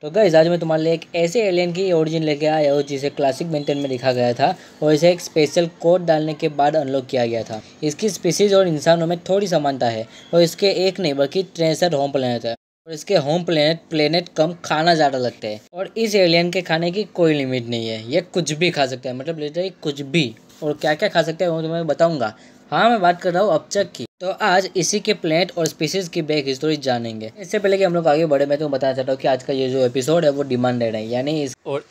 तो गाइस आज मैं तुम्हारे लिए एक ऐसे एलियन की ओरिजिन लेके आया हूँ जिसे क्लासिक बेंटन में दिखा गया था और इसे एक स्पेशल कोड डालने के बाद अनलॉक किया गया था। इसकी स्पीसीज और इंसानों में थोड़ी समानता है और इसके एक नहीं बल्कि 63 होम प्लेनेट है और इसके होम प्लेनेट कम खाना ज़्यादा लगते हैं और इस एलियन के खाने की कोई लिमिट नहीं है। ये कुछ भी खा सकता है, मतलब लिटरली कुछ भी। और क्या क्या खा सकते हैं वो तुम्हें बताऊंगा। हाँ, मैं बात कर रहा हूँ अपचक की। तो आज इसी के प्लेनेट और स्पीसीज की बैक हिस्टोरी जानेंगे। इससे पहले कि हम लोग आगे बढ़े, मैं तुम्हें बताना चाहता हूँ कि आज का ये जो एपिसोड है वो डिमांडेड है, यानी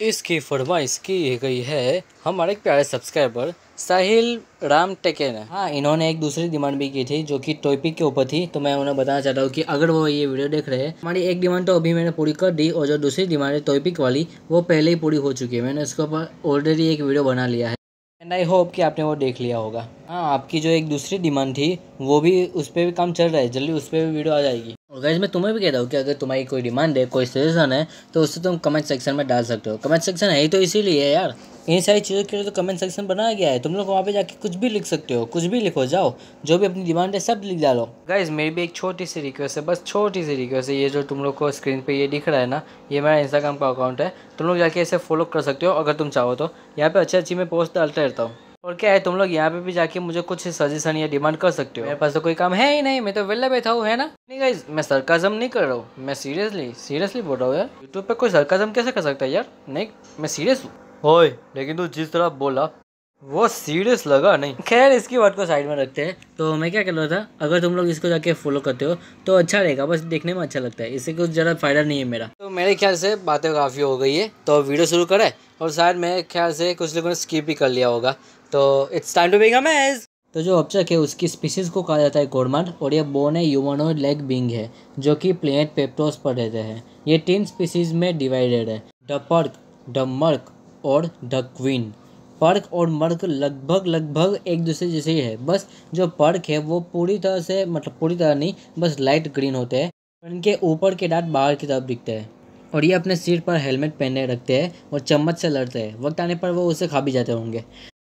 इसकी फरमाइश की गई है हमारे प्यारे सब्सक्राइबर साहिल राम टेकेन। हाँ, इन्होंने एक दूसरी डिमांड भी की थी जो कि टॉपिक के ऊपर थी। तो मैं उन्हें बताना चाहता हूँ कि अगर वो ये वीडियो देख रहे हैं, हमारी एक डिमांड तो अभी मैंने पूरी कर दी और जो दूसरी डिमांड है टॉपिक वाली वो पहले ही पूरी हो चुकी है। मैंने उसके ऊपर ऑलरेडी एक वीडियो बना लिया है एंड आई होप कि आपने वो देख लिया होगा। हाँ, आपकी जो एक दूसरी डिमांड थी वो भी, उस पर भी काम चल रहा है, जल्दी उस पर भी वीडियो आ जाएगी। और गाइस मैं तुम्हें भी कहता हूँ कि अगर तुम्हारी कोई डिमांड है, कोई सजेशन है, तो उससे तुम कमेंट सेक्शन में डाल सकते हो। कमेंट सेक्शन है ही तो इसीलिए है यार, इन सारी चीज़ों के लिए तो कमेंट सेक्शन बनाया गया है। तुम लोग वहाँ पे जाके कुछ भी लिख सकते हो, कुछ भी लिखो, जाओ जो भी अपनी डिमांड है सब लिख डालो। गाइस मेरी भी एक छोटी सी रिक्वेस्ट है, बस छोटी सी रिक्वेस्ट है। ये जो तुम लोग को स्क्रीन पे ये दिख रहा है ना, ये मेरा इंस्टाग्राम का अकाउंट है। तुम लोग जाके इसे फॉलो कर सकते हो अगर तुम चाहो तो। यहाँ पे अच्छी मैं पोस्ट डालता रहता हूँ। और क्या है, तुम लोग यहाँ पे भी जाके मुझे कुछ सजेशन या डिमांड कर सकते हो। मेरे पास तो कोई काम है ही नहीं, मैं तो वेला बैठा हूँ, है ना। नहीं गाइस, मैं सरकाजम नहीं कर रहा हूँ, मैं सीरियसली बोल रहा हूँ यार। यूट्यूब पे कोई सरकाजम कैसे कर सकता है यार। नहीं, मैं सीरियस हूँ। ओए, लेकिन तू जिस तरह बोला वो सीरियस लगा नहीं। खैर, इसकी बात को साइड में रखते हैं। तो मैं क्या कर रहा था, अगर तुम लोग इसको जाके फॉलो करते हो तो अच्छा रहेगा, बस देखने में अच्छा लगता है, इससे कुछ ज़्यादा फायदा नहीं है मेरा। तो मेरे ख्याल से बातें काफ़ी हो गई है, तो वीडियो शुरू करें। और शायद मेरे ख्याल से कुछ लोगों ने स्किप भी कर लिया होगा, तो it's time to become amaze. तो जो अपचक है उसकी स्पीसीज को कहा जाता है गोरमांड और ये बोन है ह्यूमनॉइड लाइक बीइंग है जो कि प्लेनेट पेप्टोस पर रहते हैं। ये 3 स्पीसीज में डिवाइडेड है, द पर्क, द मर्क और द क्वीन। पर्क और मर्क लगभग एक दूसरे जैसे ही है, बस जो पर्क है वो पूरी तरह से, मतलब पूरी तरह नहीं, बस लाइट ग्रीन होते हैं। इनके ऊपर के दांत बाहर की तरफ दिखते हैं और ये अपने सिर पर हेलमेट पहने रखते हैं और चम्मच से लड़ते हैं। वक्त आने पर वो उसे खा भी जाते होंगे।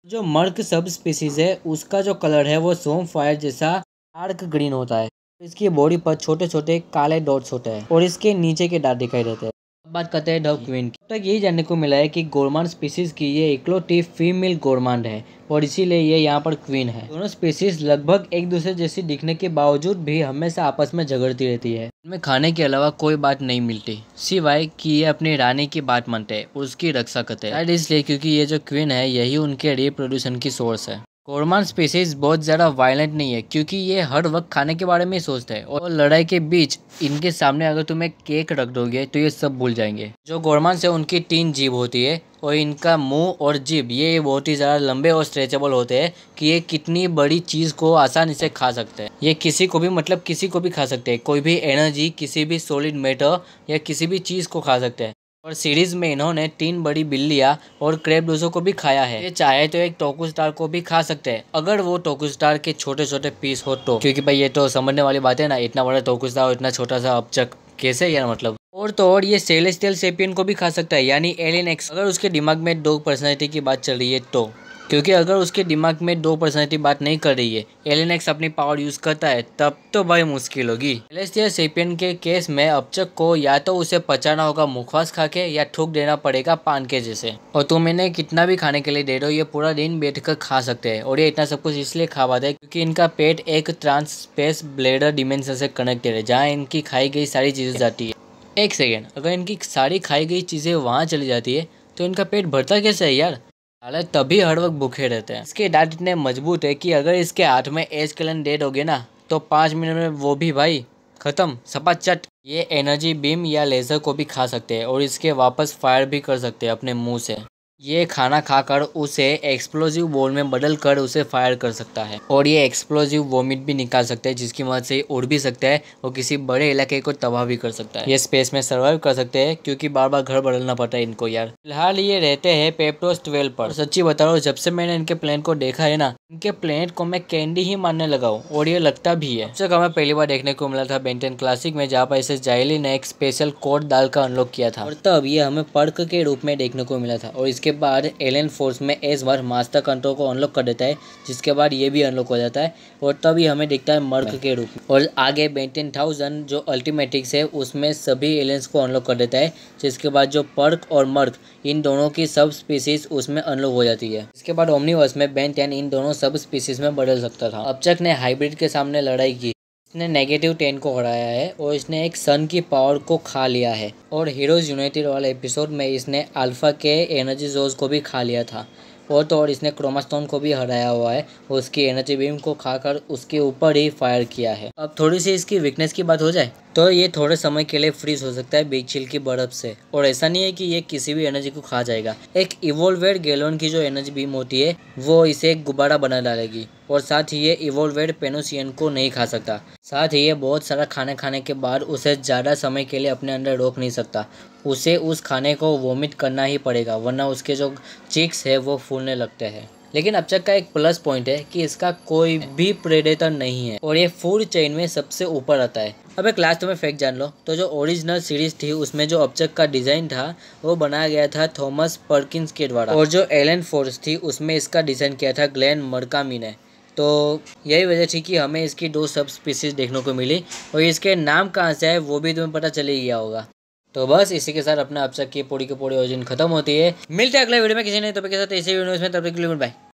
जो मर्क सब स्पीसीज है उसका जो कलर है वो सोम फायर जैसा डार्क ग्रीन होता है। इसकी बॉडी पर छोटे छोटे काले डॉट्स होते हैं और इसके नीचे के दांत दिखाई देते हैं। अब बात करते हैं डव क्वीन की। तक यही जानने को मिला है कि गोरमांड स्पीसीज की ये इकलौती फीमेल गोरमांड है और इसीलिए ये यहाँ पर क्वीन है। दोनों स्पीसीज लगभग एक दूसरे जैसी दिखने के बावजूद भी हमेशा आपस में झगड़ती रहती है। इनमें खाने के अलावा कोई बात नहीं मिलती, सिवाय कि ये अपनी रानी की बात मानते हैं, उसकी रक्षा करते हैं। शायद इसलिए क्योंकि ये जो क्वीन है यही उनके रिप्रोड्यूशन की सोर्स है। गोरमांड स्पीसीज बहुत ज़्यादा वायलेंट नहीं है क्योंकि ये हर वक्त खाने के बारे में ही सोचते हैं और लड़ाई के बीच इनके सामने अगर तुम एक केक रख दोगे तो ये सब भूल जाएंगे। जो गोरमांड है उनकी 3 जीभ होती है और इनका मुंह और जीभ ये बहुत ही ज़्यादा लंबे और स्ट्रेचेबल होते हैं कि ये कितनी बड़ी चीज़ को आसानी से खा सकते हैं। ये किसी को भी, मतलब किसी को भी खा सकते हैं, कोई भी एनर्जी, किसी भी सॉलिड मैटर या किसी भी चीज़ को खा सकते हैं। और सीरीज में इन्होंने 3 बड़ी बिल्लियां और क्रैबडोजो को भी खाया है। ये चाहे तो एक टोकू स्टार को भी खा सकते हैं अगर वो टोकू स्टार के छोटे छोटे पीस हो तो, क्योंकि भाई ये तो समझने वाली बात है ना, इतना बड़ा टोकू स्टार और इतना छोटा सा अपचक कैसे यार, मतलब। और तो और ये सेलेस्टियल सेपियन को भी खा सकता है, यानी एलियन एक्स, अगर उसके दिमाग में 2 पर्सनैलिटी की बात चल रही है तो। क्योंकि अगर उसके दिमाग में 2 पर्सनैलिटी बात नहीं कर रही है, एलियन एक्स अपनी पावर यूज करता है, तब तो भाई मुश्किल होगी। सेलेस्टियल सेपियन के केस में अपचक को या तो उसे पचाना होगा मुखवास खा के या थूक देना पड़ेगा पान के जैसे। और तुम इन्हें कितना भी खाने के लिए दे दो, ये पूरा दिन बैठकर खा सकते हैं। और ये इतना सब कुछ इसलिए खा पाते हैं क्योंकि इनका पेट एक ट्रांस स्पेस ब्लेडर डिमेंशन से कनेक्टेड है जहाँ इनकी खाई गई सारी चीज़ें जाती है। एक सेकेंड, अगर इनकी सारी खाई गई चीज़ें वहाँ चली जाती है तो इनका पेट भरता कैसे है यार। हालांकि तभी हर वक्त भूखे रहते हैं। इसके दांत इतने मजबूत है कि अगर इसके हाथ में एस्केलन डेड हो गए ना तो 5 मिनट में वो भी भाई खत्म, सपा चट। ये एनर्जी बीम या लेजर को भी खा सकते हैं और इसके वापस फायर भी कर सकते हैं अपने मुंह से। ये खाना खाकर उसे एक्सप्लोजिव बॉल में बदल कर उसे फायर कर सकता है और ये एक्सप्लोजिव वोमिट भी निकाल सकता है जिसकी मदद से उड़ भी सकता है और किसी बड़े इलाके को तबाह भी कर सकता है। ये स्पेस में सर्वाइव कर सकते हैं क्योंकि बार बार घर बदलना पड़ता है इनको यार। फिलहाल ये रहते हैं पेप्टोस 12 पर। सच्ची बता रहा हूँ, जब से मैंने इनके प्लेनेट को देखा है ना, इनके प्लेनेट को मैं कैंडी ही मानने लगा हूँ और ये लगता भी है। जब हमें पहली बार देखने को मिला था बेंटन क्लासिक में, जहाँ पर इसे जाइली ने एक स्पेशल कोड डाल कर अनलॉक किया था और तब ये हमें पर्क के रूप में देखने को मिला था और इसके उसके बाद एलियन फोर्स में एज़मर मास्टर कंट्रोल को अनलॉक कर देता है, जिसके बाद ये भी अनलॉक हो जाता है और तभी हमें दिखता है मर्क के रूप में। और आगे बेंटेन 1000 जो अल्टीमेटिक्स है उसमें सभी एलियंस को अनलॉक कर देता है, जिसके बाद जो पर्क और मर्क इन दोनों की सब स्पीसीज उसमें अनलॉक हो जाती है। इसके बाद ओमनीवर्स में बेन 10 इन दोनों सब स्पीसीज में बदल सकता था। अपचक ने हाइब्रिड के सामने लड़ाई की, इसने -10 को हराया है और इसने एक सन की पावर को खा लिया है। और हीरोज यूनाइटेड वाले एपिसोड में इसने अल्फा के एनर्जी जोज को भी खा लिया था। और तो और इसने क्रोमास्टोन को भी हराया हुआ है, उसकी एनर्जी बीम को खाकर उसके ऊपर ही फायर किया है। अब थोड़ी सी इसकी वीकनेस की बात हो जाए तो ये थोड़े समय के लिए फ्रीज हो सकता है बिग चिल की बर्फ से। और ऐसा नहीं है कि ये किसी भी एनर्जी को खा जाएगा। एक इवोल्वेड गैलोन की जो एनर्जी बीम होती है वो इसे एक गुब्बारा बना डालेगी। और साथ ही ये इवोल्वेड पेनोसियन को नहीं खा सकता। साथ ही ये बहुत सारा खाना खाने के बाद उसे ज़्यादा समय के लिए अपने अंदर रोक नहीं सकता। उसे उस खाने को वोमिट करना ही पड़ेगा, वरना उसके जो चिक्स है वो फूलने लगते हैं। लेकिन अपचक का एक प्लस पॉइंट है कि इसका कोई भी प्रेडेटर नहीं है और ये फूड चेन में सबसे ऊपर आता है। अब एक लास्ट में फैक्ट जान लो तो जो ओरिजिनल सीरीज थी उसमें जो अपचक का डिज़ाइन था वो बनाया गया था थॉमस पर्किंस के द्वारा। और जो एलियन फोर्स थी उसमें इसका डिज़ाइन किया था ग्लेन मर्कामी ने। तो यही वजह थी कि हमें इसकी 2 सब स्पीसीज देखने को मिली और इसके नाम कहाँ से है वो भी तुम्हें पता चल ही गया होगा। तो बस इसी के साथ अपना अपचक की पूरी की पूरी ओरिजिन खत्म होती है। मिलते हैं अगले वीडियो में किसी नए टॉपिक के साथ इसी वीडियो में। तब तक के लिए गुड बाय।